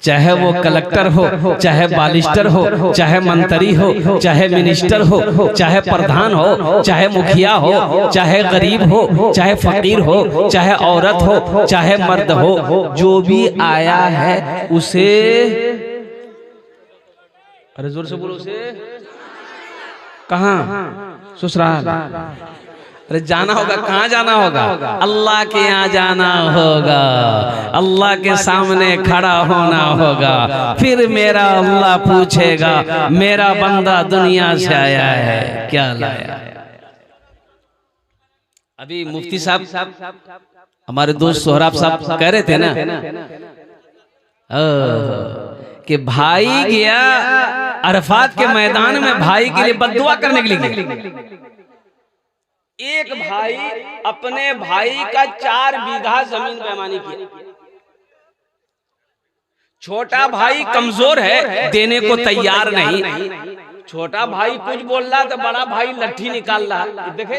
चाहे वो कलेक्टर हो, चाहे बालिस्टर हो, चाहे मंत्री हो, चाहे मिनिस्टर हो, चाहे प्रधान हो, चाहे मुखिया हो, चाहे गरीब हो, चाहे फकीर हो, चाहे औरत हो, चाहे मर्द हो, जो भी आया है उसे, अरे जोर से बोलो, उसे कहाँ? ससुराल। अरे जाना होगा, कहाँ जाना होगा? अल्लाह के यहाँ जाना होगा, अल्लाह के सामने खड़ा होना होगा। फिर मेरा अल्लाह पूछेगा, मेरा बंदा दुनिया से आया है क्या लाया? अभी मुफ्ती साहब, हमारे दोस्त सोहराब साहब कह रहे थे ना कि भाई गया अरफात के मैदान में भाई के लिए बद्दुआ करने के लिए। एक भाई अपने भाई का 4 बीघा जमीन बेईमानी किया। छोटा भाई कमजोर है, देने को तैयार नहीं। छोटा भाई कुछ बोल रहा तो बड़ा भाई लट्ठी निकाल रहा। देखे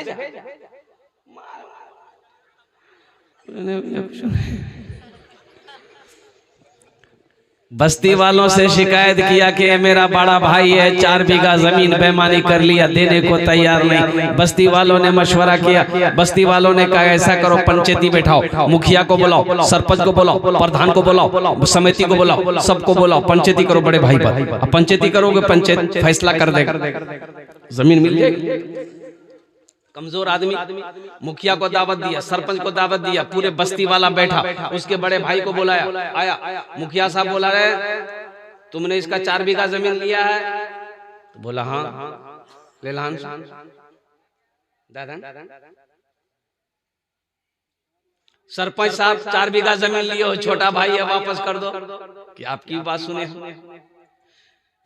बस्ती वालों से शिकायत किया कि मेरा बड़ा भाई है, 4 बीघा जमीन बेईमानी कर लिया, देने को तैयार नहीं। बस्ती वालों ने मशवरा किया, बस्ती वालों ने कहा ऐसा करो, पंचायती बैठाओ, मुखिया को बुलाओ, सरपंच को बुलाओ, प्रधान को बुलाओ, समिति को बुलाओ, सबको बुलाओ, पंचायती करो बड़े भाई पर। अब पंचायती करोगे, पंचायत फैसला कर देगा, जमीन मिल जाएगी। कमजोर आदमी, मुखिया को दावत दिया, सरपंच को दावत दिया, पूरे बस्ती वाला बैठा, उसके बड़े भाई को बुलाया, आया। मुखिया साहब बोला रहे, तुमने इसका 4 बीघा जमीन लिया है? तो बोला हाँ। ले लहान दादा। सरपंच साहब 4 बीघा जमीन लिए हो, छोटा भाई है, वापस कर दो। कि आपकी बात सुने,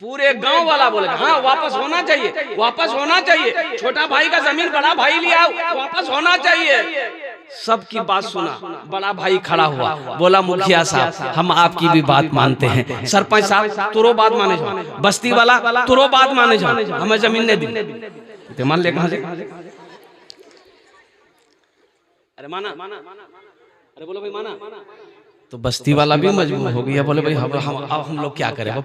पूरे गांव वाला बोले हाँ वापस होना चाहिए, वापस होना चाहिए। छोटा भाई का जमीन बड़ा भाई लिया, वापस होना चाहिए। सबकी बात सुना, बड़ा भाई खड़ा हुआ, बोला मुखिया साहब हम आपकी भी बात मानते हैं। सरपंच साहब तुरो बात माने जाओ, बस्ती वाला तुरो बात माने जाओ, हमें जमीन नहीं दी। मान ले, कहां से? अरे माना, अरे बोलो भाई माना। तो बस्ती वाला भी मजबूर हो गया, बोले भाई हम लोग क्या करें? वो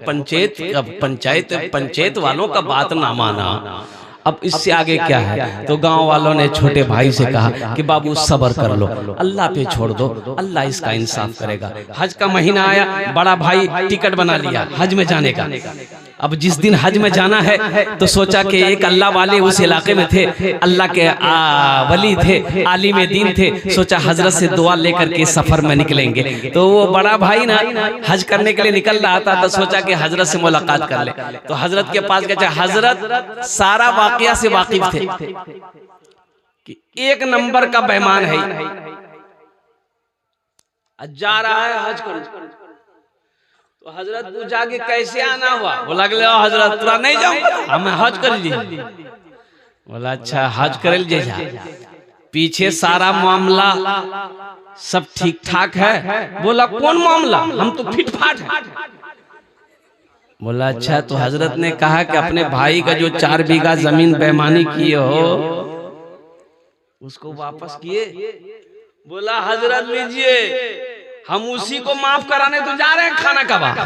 पंचायत वालों का बात ना माना, अब इससे आगे क्या है? तो गांव वालों ने छोटे भाई से कहा कि बाबू सब्र कर लो, अल्लाह पे छोड़ दो, अल्लाह इसका इंसाफ करेगा। हज का महीना आया, बड़ा भाई टिकट बना लिया हज में जाने का। अब जिस दिन हज में जाना है तो सोचा कि एक अल्लाह वाले उस इलाके में थे, अल्लाह के वली थे, आलिम दीन थे, सोचा हजरत से दुआ लेकर के सफर में निकलेंगे। तो वो बड़ा भाई ना हज करने के लिए निकल रहा था, तो सोचा कि हजरत से मुलाकात कर ले। तो हजरत के पास गया, हजरत सारा वाकया से वाकिफ थे कि 1 नंबर का बेईमान है, जा रहा है हज करने। तो हजरत पूछा कि कैसे आना हुआ? बोला कि हजरत पूरा नहीं जाऊंगा, हमें हज कर लीजिए। बोला अच्छा हज कर लीजिए, पीछे सारा मामला सब ठीक ठाक है? बोला कौन मामला, हम तो फिट फाट है। बोला अच्छा, तो हजरत ने कहा कि अपने भाई का जो 4 बीघा जमीन बेईमानी किए हो उसको वापस किए? बोला हजरत लीजिए, हम उसी को माफ कराने तो जा रहे हैं, खाना कबाब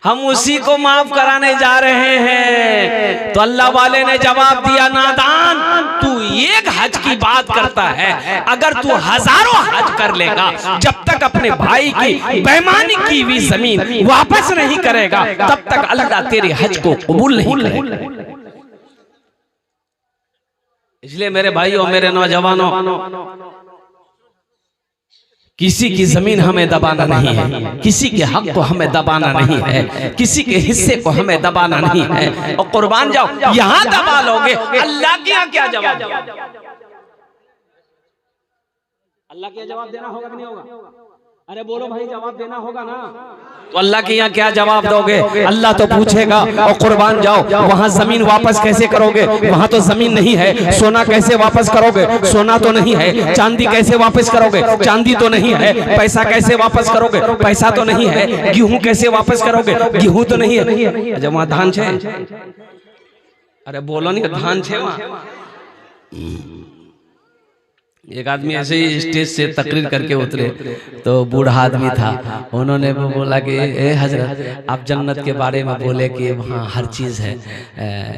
हम उसी को माफ कराने जा रहे हैं। तो अल्लाह वाले ने जवाब दिया, नादान तू 1 हज की बात करता है, अगर तू हजारों हज कर लेगा, जब तक अपने भाई की बेईमानी की हुई जमीन वापस नहीं करेगा तब तक अल्लाह तेरे हज को कबूल नहीं करेगा। इसलिए मेरे भाइयों, मेरे नौजवानों, किसी की जमीन हमें दबाना नहीं है, किसी के हक को हमें दबाना नहीं है, किसी के हिस्से को हमें दबाना नहीं है। और कुर्बान जाओ, यहां दबा लोगे, अल्लाह के यहाँ क्या जवाब? अल्लाह के जवाब देना होगा कि नहीं होगा? अरे बोलो भाई, जवाब देना होगा ना। तो अल्लाह के यहाँ क्या जवाब दोगे? अल्लाह तो पूछेगा। और कुर्बान जाओ, वहां जमीन वापस कैसे करोगे? वहां तो जमीन नहीं है। सोना कैसे वापस करोगे? सोना तो नहीं है। चांदी कैसे वापस करोगे? चांदी तो नहीं है। पैसा कैसे वापस करोगे? पैसा तो नहीं है। गेहूं कैसे वापस करोगे? गेहूं तो नहीं है। जब वहां धान छे, अरे बोलो नहीं, धान छे वहां, एक आदमी ऐसे ही स्टेज से तकरीर करके उतरे, तो बूढ़ा आदमी था, उन्होंने वो बोला कि ए हजरत आप जन्नत के बारे में बोले कि वहाँ हर चीज़ है,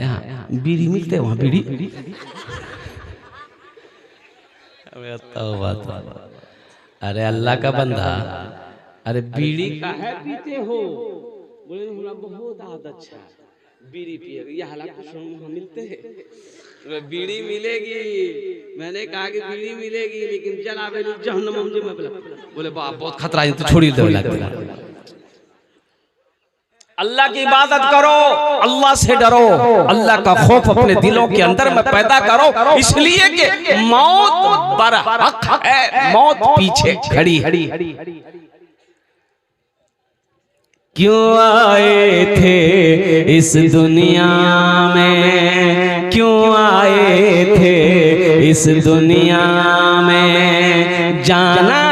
यहाँ बीड़ी मिलते, वहाँ बीड़ी। अरे अल्लाह का बंदा, अरे बीड़ी का है पीते हो? बोले हमरा बहुत आदत है बीड़ी पिए, ये हालांकि वहाँ मिलते हैं, बीड़ी मिलेगी। मैंने कहा कि बीड़ी मिलेगी लेकिन जला जहन्नम में। बोले बाप बहुत खतरा है, तो छोड़ी दो। अल्लाह की इबादत करो, अल्लाह से डरो, अल्लाह का खौफ अपने दिलों के अंदर में पैदा करो, इसलिए कि मौत बरहक है, मौत पीछे खड़ी है। क्यों आए थे इस दुनिया में, क्यों आए थे इस दुनिया में, जाना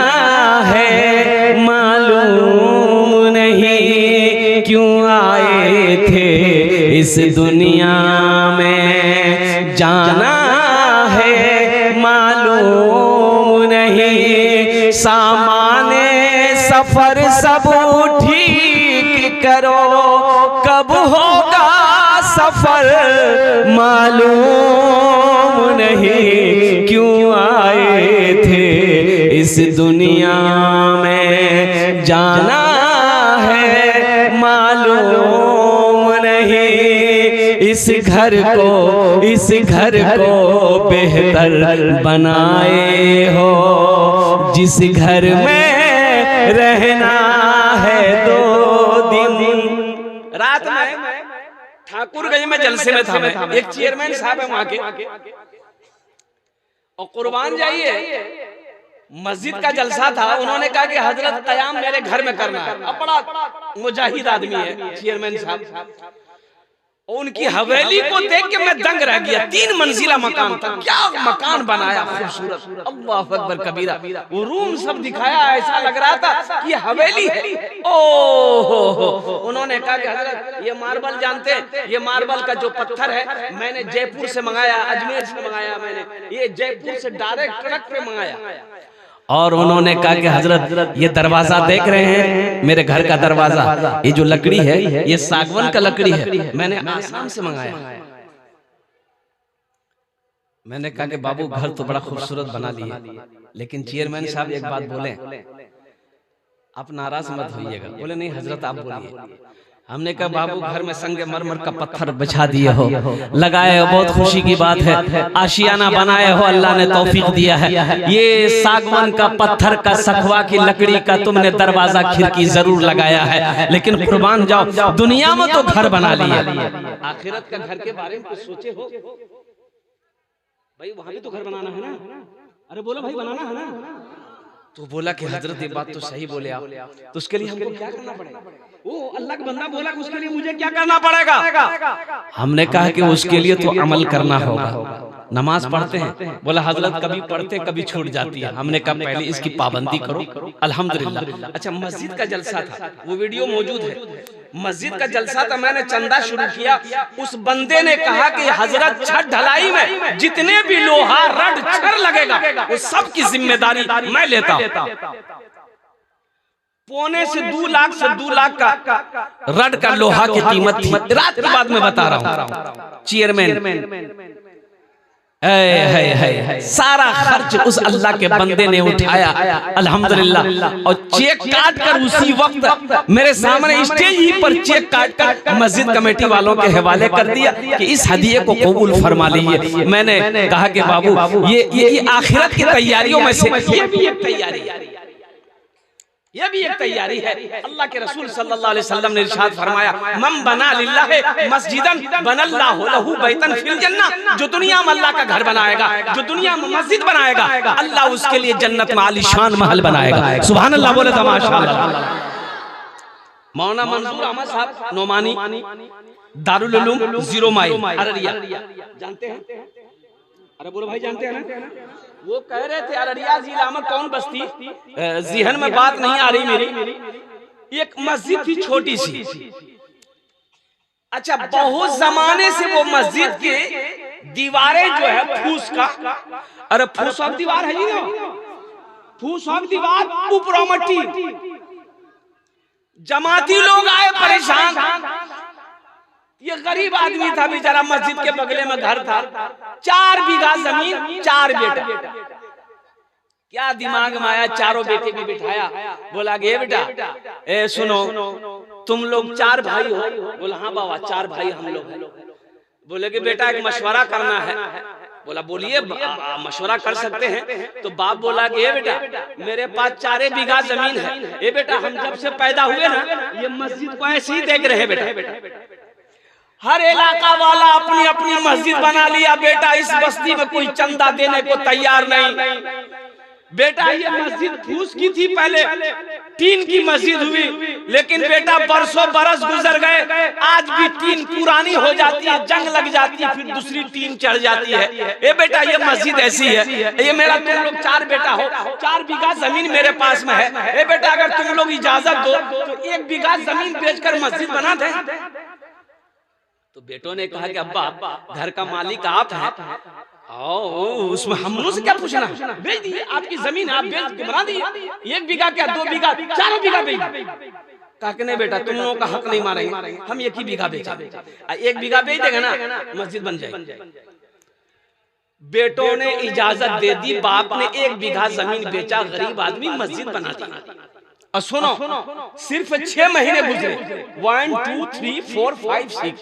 है मालूम नहीं, क्यों आए थे इस दुनिया में, जाना है मालूम नहीं, सामाने सफर सब करो, कब होगा सफर मालूम नहीं, क्यों आए थे इस दुनिया में, जाना है मालूम नहीं, इस घर को बेहतर बनाए हो, जिस घर में रहना है दो रात में। ठाकुरगंज में जलसे में था मैं, एक चेयरमैन साहब है वहां के, और कुर्बान जाइए मस्जिद का जलसा था, उन्होंने कहा कि हजरत कयाम मेरे घर में करना है। अब बड़ा मुजाहिद आदमी है चेयरमैन साहब, उनकी हवेली को देख के मैं दंग रह गया। 3 मंजिला मकान था, क्या मकान बनाया खूबसूरत, अल्लाह अकबर कबीरा। वो रूम सब दिखाया, ऐसा लग रहा था कि हवेली है। ओहो, उन्होंने कहा कि हजरत ये मार्बल जानते हैं, ये मार्बल का जो पत्थर है मैंने जयपुर से मंगाया, अजमेर से मंगाया, मैंने ये जयपुर से डायरेक्ट ट्रक पे मंगाया। और उन्होंने कहा कि हजरत ये दरवाजा देख रहे हैं, मेरे घर का दरवाजा, ये जो लकड़ी है ये सागवान का लकड़ी है, मैंने आसाम से मंगाया। मैंने कहा कि बाबू घर तो बड़ा खूबसूरत बना लिए, लेकिन चेयरमैन साहब एक बात बोले, आप नाराज मत होइएगा। बोले नहीं हजरत आप बोलिए। हमने कहा बाबू घर में संगे मरमर का पत्थर बिछा दिए हो, लगाए हो, बहुत खुशी की बात है, आशियाना बनाए हो, अल्लाह ने तौफीक दिया है, ये सागवान का पत्थर का सखवा की लकड़ी का तुमने दरवाजा खिड़की जरूर लगाया है, लेकिन कुर्बान जाओ दुनिया में तो घर बना लिया, आखिरत का घर के बारे में कुछ सोचे हो भाई? वहां भी तो घर बनाना है ना। अरे बोलो भाई बनाना है ना। तो बोला कि हजरत ये बात तो सही बोले आप, तो उसके लिए हमको क्या करना पड़ेगा? वो अल्लाह का बंदा बोला कि उसके लिए मुझे क्या करना पड़ेगा? हमने कहा कि उसके लिए तो अमल करना होगा। नमाज पढ़ते हैं, बोला हजरत कभी पढ़ते कभी छूट जाती है। हमने कहा पहले इसकी पाबंदी करो, अल्हम्दुलिल्लाह। अच्छा मस्जिद का जलसा था, वो वीडियो मौजूद है। मस्जिद का जलसा था, मैंने चंदा शुरू किया, उस बंदे ने कहा कि हजरत छत ढलाई में जितने भी लोहा रड छड़ लगेगा वो सब की जिम्मेदारी मैं लेता हूं। पौने से 2 लाख का रड का लोहा की कीमत थी। रात की बात में बता रहा हूं। चेयरमैन सारा खर्च उस अल्लाह के बंदे ने उठाया, अल्हम्दुलिल्लाह। और चेक काट कर उसी वक्त मेरे सामने स्टेज ही पर चेक काट कर मस्जिद कमेटी वालों के हवाले कर दिया कि इस हदिये को कबूल फरमा लीजिए। मैंने कहा कि बाबू ये आखिरत की तैयारियों में से ये भी एक तैयारी, यह भी एक तैयारी है। अल्लाह के रसूल सल्लल्लाहु अलैहि वसल्लम ने इरशाद फरमाया, मन बना लिल्लाहि मस्जिदन बनल्लाहु लहू बैतन फिल जन्नह। जो दुनिया में अल्लाह का घर बनाएगा, जो दुनिया में मस्जिद बनाएगा, अल्लाह उसके लिए जन्नत में आलीशान महल बनाएगा। सुभान अल्लाह बोले तो माशाअल्लाह। मौलाना मंसूर अहमद साहब नोमानी, दारुल उलूम 0 माइल अररिया, जानते हैं? अरे बोलो भाई जानते हैं ना? वो कह रहे थे अररिया जिला में कौन बस्ती, ज़हन में बात नहीं आ रही मेरी, एक मस्जिद थी छोटी सी। अच्छा बहुत जमाने से वो मस्जिद के दीवारें जो है फूस का, अरे फूस ऑफ दीवार है जी, फूस ऑफ दीवार, ऊपर मट्टी। जमाती लोग आए परेशान, ये गरीब आदमी था बेचारा, मस्जिद के बगले में घर था, 4 बीघा जमीन, 4 बेटा। क्या दिमाग में आया, चारों बेटे भी बिठाया, बोला गे बेटा ए सुनो, तुम लोग 4 भाई हो? बोला हाँ बाबा 4 भाई हम लोग हैं। बोले कि बेटा एक मशवरा करना है। बोला बोलिए, मशवरा कर सकते हैं। तो बाप बोला कि ए बेटा मेरे पास 4 बीघा जमीन है, ए बेटा हम जब से पैदा हुए ना ये मस्जिद को ऐसे ही देख रहे हैं बेटा, हर इलाका वाला अपनी अपनी मस्जिद बना लिया, बेटा इस बस्ती में कोई चंदा देने को तैयार नहीं। बेटा ये मस्जिद फूस की थी, पहले टीन की मस्जिद हुई, लेकिन बेटा बरसों बरस गुजर गए, आज भी टीन पुरानी हो जाती है, जंग लग जाती है, फिर दूसरी टीन चढ़ जाती है। ए बेटा ये मस्जिद ऐसी है, ये मेरा, तुम लोग 4 बेटा हो, 4 बीघा जमीन मेरे पास में है, ए बेटा अगर तुम लोग इजाजत दो तो 1 बीघा जमीन बेचकर मस्जिद बना दे। तो बेटों ने कहा कि अब्बा घर का मालिक आप हैं, उसमें हम लोग से क्या पूछना, बेच दिए, आपकी जमीन आप बेच के बना दिए, 1 बीघा क्या 2 बीघा 4 बीघा बेच। कहा कि नहीं बेटा तुम लोगों का हक नहीं मारेंगे, हम 1 ही बीघा बेचा, 1 बीघा बेच देगा ना मस्जिद बन जाएगी। बेटों ने इजाजत दे दी, बाप ने 1 बीघा जमीन बेचा, गरीब आदमी मस्जिद बना दी। और सुनो सिर्फ 6 महीने गुजरे, 1 2 3 4 5 6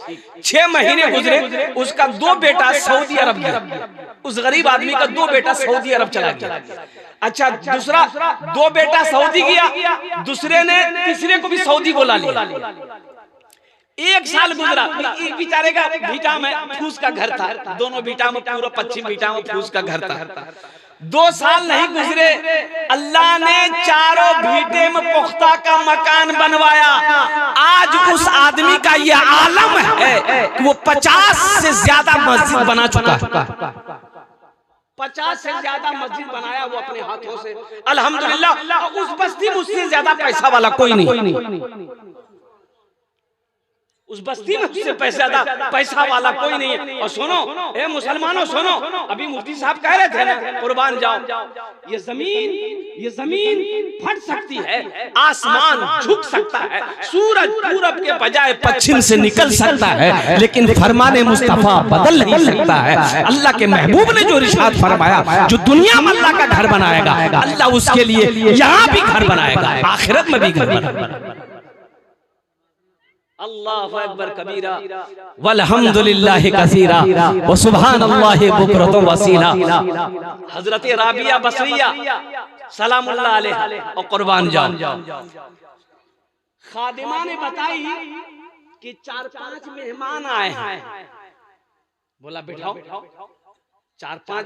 6 महीने गुजरे, उसका 2 बेटा सऊदी अरब गया, उस गरीब आदमी का 2 बेटा सऊदी अरब चला गया। अच्छा दूसरा 2 बेटा सऊदी गया, दूसरे ने तीसरे को भी सऊदी बुला लिया। 1 साल गुजरा, एक बेचारे का भीटा में फूस का घर था, दोनों भीटा में, पूरा पश्चिम भीटा में फूस का घर था। 2 साल नहीं गुजरे, अल्लाह ने चारों भीटे में पुख्ता का मकान बनवाया। आज उस आदमी का यह आलम है कि वो 50 से ज्यादा मस्जिद बना चुका है, 50 से ज्यादा मस्जिद बनाया वो अपने हाथों से, अल्हम्दुलिल्लाह। उस बस्ती में उससे ज्यादा पैसा वाला कोई नहीं, उस बस्ती में उससे पैसा वाला कोई नहीं है। और सुनो ए मुसलमानों सुनो, अभी मुफ्ती साहब कह रहे थे ना कुर्बान जाओ, ये जमीन फट सकती है, आसमान झुक सकता है, सूरज पूरब के बजाय पश्चिम से निकल सकता है, लेकिन फरमाने मुस्तफा बदल नहीं सकता है। अल्लाह के महबूब ने जो इरशाद फरमाया, जो दुनिया में अल्लाह का घर बनाएगा, अल्लाह उसके लिए यहाँ भी घर बनाएगा, आखिरत में भी घर बनाएगा। अल्लाहु अकबर कबीरा वल्हम्दुलिल्लाहि कसीरा व सुभानल्लाहि बुकरतु वसीला। हजरत राबिया बसरिया सलामुल्लाह अलैहा और कुर्बान जाओ, खादिमा ने बताई कि 4-5 मेहमान आए हैं। बोला बिठाओ, 4-5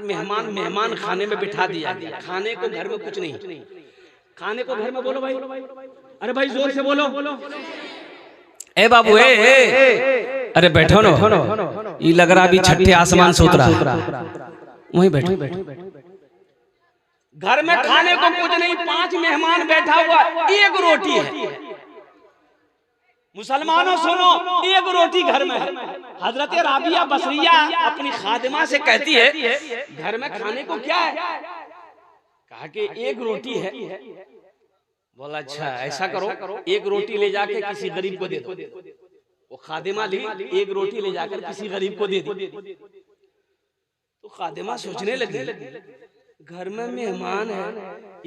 मेहमान खाने में बिठा दिया गया। खाने को घर में कुछ नहीं, खाने को घर में बोलो भाई, अरे भाई जोर से बोलो, ए बाबू अरे बैठो ना, ये लग रहा अभी छठे आसमान से उतरा, वहीं बैठो। घर में खाने को कुछ नहीं, 5 मेहमान बैठा हुआ, 1 रोटी है। मुसलमानों सुनो, 1 रोटी घर में है। हजरत राबिया बसरिया अपनी खादिमा से कहती है घर में खाने को क्या है? कहा कि 1 रोटी है। बोला अच्छा ऐसा करो, 1 रोटी ले जाके किसी गरीब को दे दो। वो खादिमा ली, 1 रोटी ले जाकर किसी गरीब को दे दी। तो खादिमा सोचने लगी घर में मेहमान है,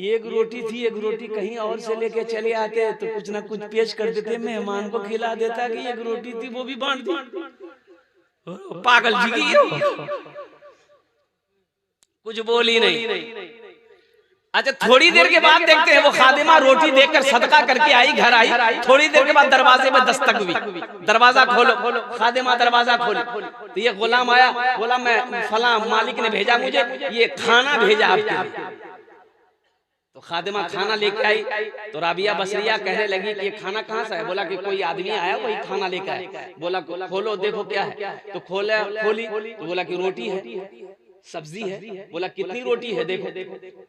1 रोटी थी, 1 रोटी कहीं और से लेके चले आते तो कुछ ना कुछ पेश कर देते, मेहमान को खिला देता कि 1 रोटी थी वो भी बांट दी। पागल जी की कुछ बोली नहीं। अच्छा थोड़ी देर के बाद देखते हैं वो खादिमा रोटी देकर सदका करके आई, घर आई। थोड़ी देर के बाद दरवाजे पे दस्तक हुई, दरवाजा खोलो। खादिमा दरवाजा खोली तो ये गुलाम आया, बोला मैं फला मालिक ने भेजा मुझे, ये खाना भेजा आपके लिए। तो खादिमा खाना लेके आई तो राबिया बसरिया कहने लगी कि ये खाना कहाँ से है? बोला कि कोई आदमी आया वही खाना लेकर आया। बोला खोलो देखो क्या है। तो खोली तो बोला कि रोटी है, सब्जी है। बोला कितनी रोटी है देखो।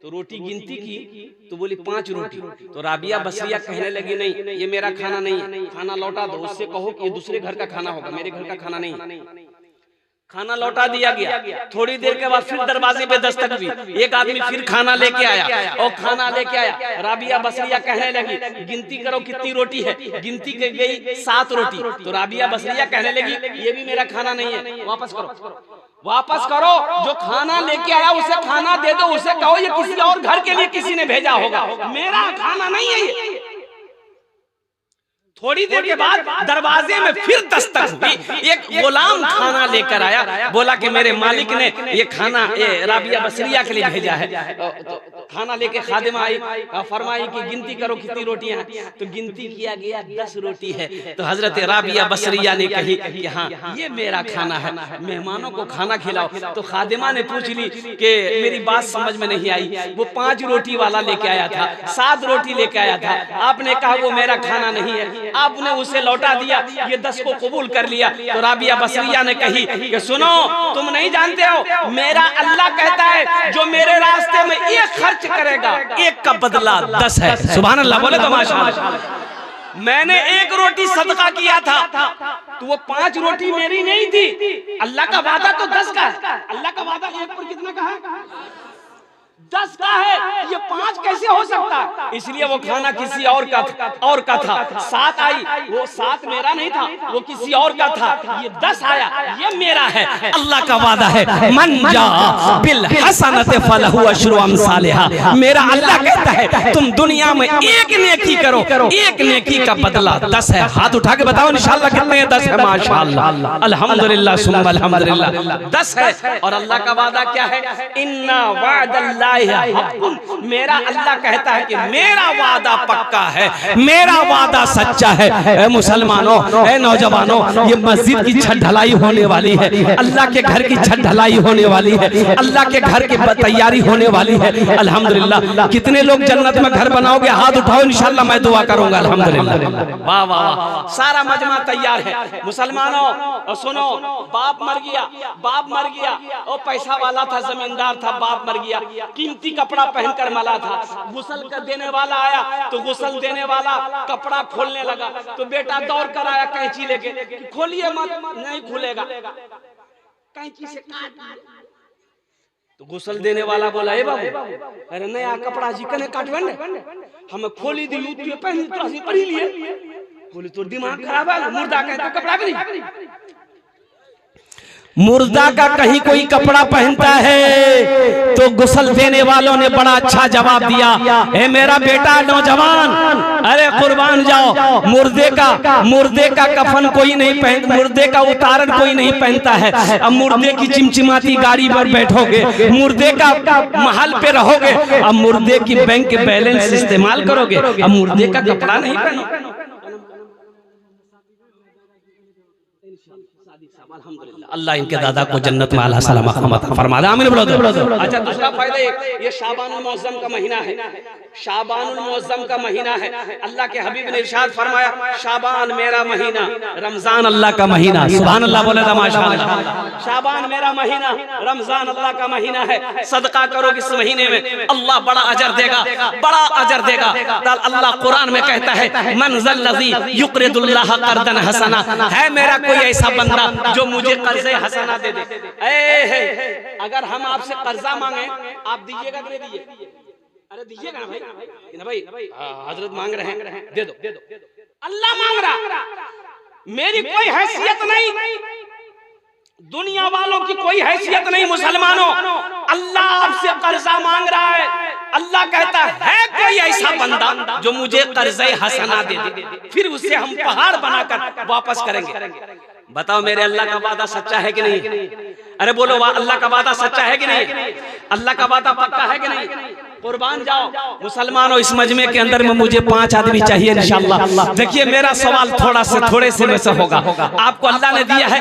तो रोटी गिनती की तो बोली 5 रोटी। तो राबिया बसरिया कहने लगी नहीं ये मेरा खाना नहीं है, खाना लौटा दो, उससे कहो कि ये दूसरे घर का खाना होगा, मेरे घर का खाना नहीं। खाना लौटा दिया गया। थोड़ी देर के बाद फिर दरवाजे पे दस्तक हुई, एक आदमी फिर खाना लेके आया और खाना लेके आया। राबिया बसरिया कहने लगी गिनती करो कितनी रोटी है। गिनती के गई 7 रोटी। तो राबिया बसरिया कहने लगी ये भी मेरा खाना नहीं है, वापस करो, वापस करो। जो खाना लेके आया उसे खाना दे दो, उसे कहो ये किसी और घर के लिए किसी ने भेजा होगा, मेरा खाना नहीं है ये। थोड़ी देर के बाद दरवाजे में फिर दस्तक हुई, एक गुलाम खाना लेकर आया। बोला कि मेरे मालिक ने ये खाना राबिया बसरिया के लिए भेजा है। तो खाना लेके खादिमा आई, फरमाई कि गिनती करो कितनी रोटियां हैं। तो गिनती किया गया 10 रोटी है। तो हजरत राबिया बसरिया ने कही कि हाँ ये मेरा खाना है, मेहमानों को खाना खिलाओ। तो खादिमा ने पूछ ली कि मेरी बात समझ में नहीं आई, वो 5 रोटी वाला लेके आया था, 7 रोटी लेके आया था, आपने कहा वो मेरा खाना नहीं है, आपने उसे लौटा दिया, ये 10 को कबूल कर लिया। तो राबिया बसरिया ने कही कि सुनो, तुम नहीं जानते हो मेरा अल्लाह कहता है जो मेरे रास्ते में 1 खर्च करेगा 1 का बदला 10 है। सुभान अल्लाह बोले तो माशाअल्लाह। मैंने 1 रोटी सदका किया था तो वो 5 रोटी मेरी नहीं थी। अल्लाह का वादा तो 10 का है। अल्लाह का वादा 1 पर कितना का है? 10 का है, ये 5 कैसे हो सकता है? इसलिए वो खाना किसी और का था। 7 आई, वो 7 मेरा नहीं था, वो किसी और का था। ये 10 आया, ये मेरा है। अल्लाह का वादा है मन जा बिल हसनत फलहु अशरु अमसालिहा। मेरा अल्लाह कहता है तुम दुनिया में 1 नेकी करो, 1 नेकी का बदला 10 है। हाथ उठा के बताओ इंशाअल्लाह कितने हैं? 10 है। माशाअल्लाह, अल्हम्दुलिल्लाह सुम्मा अल्हम्दुलिल्लाह, 10 है। और अल्लाह का वादा क्या है? इन्ना वादल्लाह, मेरा अल्लाह कहता है कि मेरा वादा पक्का है, मेरा वादा सच्चा है। ऐ मुसलमानों, ऐ नौजवानों, ये मस्जिद की छत ढलाई होने वाली है, अल्लाह के घर की छत ढलाई होने वाली है, अल्लाह के घर की तैयारी होने वाली है। अल्हम्दुलिल्लाह। कितने लोग जन्नत में घर बनाओगे? हाथ उठाओ, इंशाअल्लाह मैं दुआ करूंगा। अल्हम्दुलिल्लाह, वाह वाह, सारा मजमा तैयार है। मुसलमानों सुनो, बाप मर गया, बाप मर गया, और पैसा वाला था, जमींदार था, बाप मर गया, कीमती कपड़ा पहनकर मला था। गुस्ल कर देने वाला आया तो गुस्ल देने वाला कपड़ा खोलने लगा। तो बेटा दौड़ कर आया कैंची लेके, खोलिए मत, नहीं खुलेगा, कैंची से काट। तो गुस्ल देने वाला बोला ए बाबू, अरे नया कपड़ा जी कने काटवे ने, हमें खोली दी तू पहन तोरा से पढ़ी लिए। बोले तो दिमाग खराब है, मुर्दा कहता कपड़ा भी नहीं। मुर्दा का कहीं कोई कपड़ा पहनता है तो गुस्ल देने वालों ने बड़ा अच्छा जवाब दिया, ए मेरा बेटा नौजवान, अरे कुर्बान जाओ, मुर्दे का कफन कोई नहीं पहन, मुर्दे का उतारण कोई नहीं पहनता है। अब मुर्दे की चिमचिमाती गाड़ी पर बैठोगे, मुर्दे का महल पे रहोगे, अब मुर्दे की बैंक बैलेंस इस्तेमाल करोगे, अब मुर्दे का कपड़ा नहीं पहनोगे। अल्लाह इनके दादा को जन्नत में आला सलामा फरमा दे, आमीन बोलो दो। अच्छा, दूसरा फायदा ये शाबानुल मुअज्जम का महीना है, शाबानुल मुअज्जम का महीना है। अल्लाह के हबीब ने इरशाद फरमाया शाबान मेरा महीना, रमजान अल्लाह का महीना। सुभान अल्लाह बोले तो माशाअल्लाह। शाबान मेरा महीना, रमजान अल्लाह का महीना है। सदका करो इस महीने में, अल्लाह बड़ा अजर देगा, बड़ा अजर देगा। अल्लाह कुरान में कहता है मन ज़ल्लज़ी युक़रिदुल्लाह क़र्दन हसना, है मेरा कोई ऐसा बंदा जो मुझे कर्ज़े हसना दे दे। अगर हम आपसे कर्जा मांगे आप दीजिएगा कि नहीं दीजिए? अरे दीजिएगा ना भाई, ना भाई हजरत मांग रहे हैं, दे दो। अल्लाह मांग रहा, मेरी कोई हैसियत नहीं, दुनिया वालों की कोई हैसियत नहीं। मुसलमानों, अल्लाह आपसे कर्जा मांग रहा है। अल्लाह कहता है कोई ऐसा बंदा जो मुझे कर्ज़े हसना दे दे, फिर उसे हम पहाड़ बनाकर वापस करेंगे। बताओ मेरे अल्लाह का वादा सच्चा है कि नहीं? अरे बोलो वाह, अल्लाह का वादा सच्चा है कि नहीं? अल्लाह का वादा पक्का है कि नहीं? कुर्बान जाओ मुसलमानों, इस मजमे के अंदर में मुझे 5 आदमी चाहिए इंशाअल्लाह। देखिए मेरा सवाल थोड़े से में से होगा, आपको अल्लाह ने दिया है